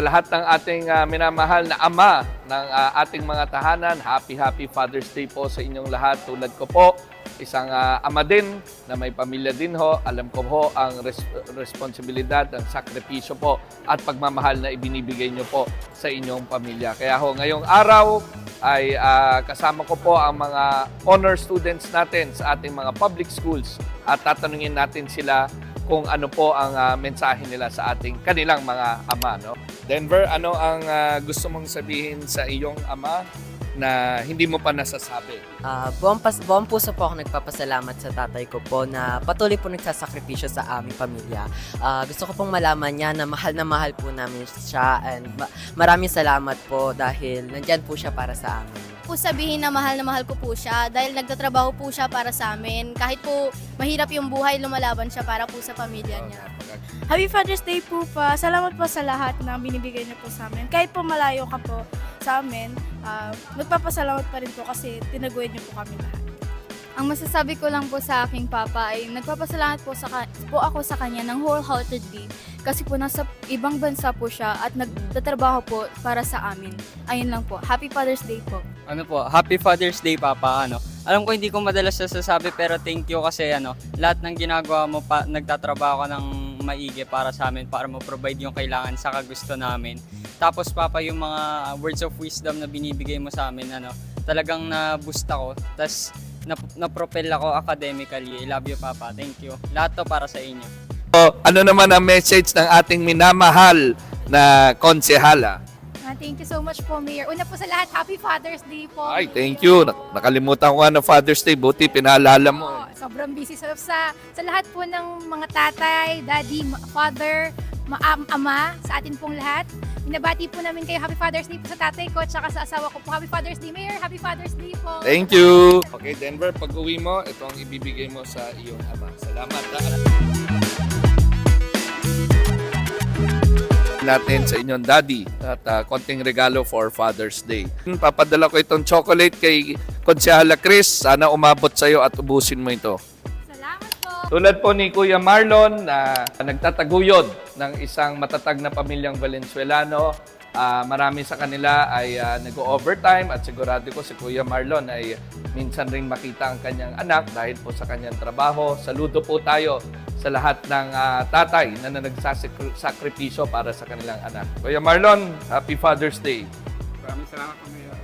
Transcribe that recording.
Lahat ng ating minamahal na ama ng ating mga tahanan, happy Father's Day po sa inyong lahat. Tulad ko po, isang ama din na may pamilya din ho. Alam ko po ang responsibilidad, ang sakripisyo po at pagmamahal na ibinibigay nyo po sa inyong pamilya. Kaya ho, ngayong araw ay kasama ko po ang mga honor students natin sa ating mga public schools at tatanungin natin sila kung ano po ang mensahe nila sa ating kanilang mga ama. No? Denver, ano ang gusto mong sabihin sa iyong ama na hindi mo pa nasasabi? Buong puso po ako nagpapasalamat sa tatay ko po na patuloy po nagsasakripisyo sa aming pamilya. Gusto ko pong malaman niya na mahal po namin siya and maraming salamat po dahil nandyan po siya para sa amin. Po sabihin na mahal ko po siya dahil nagtatrabaho po siya para sa amin. Kahit po mahirap yung buhay, lumalaban siya para po sa pamilya niya. Happy Father's Day po pa. Salamat po sa lahat na binibigay niyo po sa amin. Kahit po malayo ka po sa amin, nagpapasalamat pa rin po kasi tinaguin niyo po kami lahat. Ang masasabi ko lang po sa aking papa ay nagpapasalamat po ako sa kanya ng wholeheartedly kasi po nasa ibang bansa po siya at nagtatrabaho po para sa amin. Ayun lang po. Happy Father's Day po. Happy Father's Day, Papa. Alam ko hindi ko madalas sasabi pero thank you kasi lahat ng ginagawa mo nagtatrabaho ka ng maigi para sa amin para mo-provide yung kailangan sa kagusto namin. Tapos Papa, yung mga words of wisdom na binibigay mo sa amin, talagang na-boost ako. Tapos na-propel ako academically. I love you, Papa. Thank you. Lahat to para sa inyo. Ano naman ang message ng ating minamahal na konsehala? Thank you so much po, Mayor. Una po sa lahat, Happy Father's Day po. Ay, thank you. Nakalimutan ko na Father's Day. Buti pinaalala mo. Sobrang busy sa lahat po ng mga tatay, daddy, father, ama, sa atin pong lahat. Binabati po namin kayo. Happy Father's Day po sa tatay ko at saka sa asawa ko po. Happy Father's Day, Mayor. Happy Father's Day po. Thank you. Okay, Denver, pag uwi mo, ito ang ibibigay mo sa iyong ama. Salamat. Natin sa inyong daddy at konting regalo for Father's Day. Papadala ko itong chocolate kay Konsehala Chris. Sana umabot sa iyo at ubusin mo ito. Salamat po. Tulad po ni Kuya Marlon na nagtataguyod ng isang matatag na pamilyang Valenzuelano. Marami sa kanila ay nag-overtime at sigurado ko si Kuya Marlon ay minsan ring makita ang kanyang anak dahil po sa kanyang trabaho. Saludo po tayo sa lahat ng tatay na nagsasakripisyo para sa kanilang anak. Kuya Marlon, Happy Father's Day. Maraming salamat po, Mayor.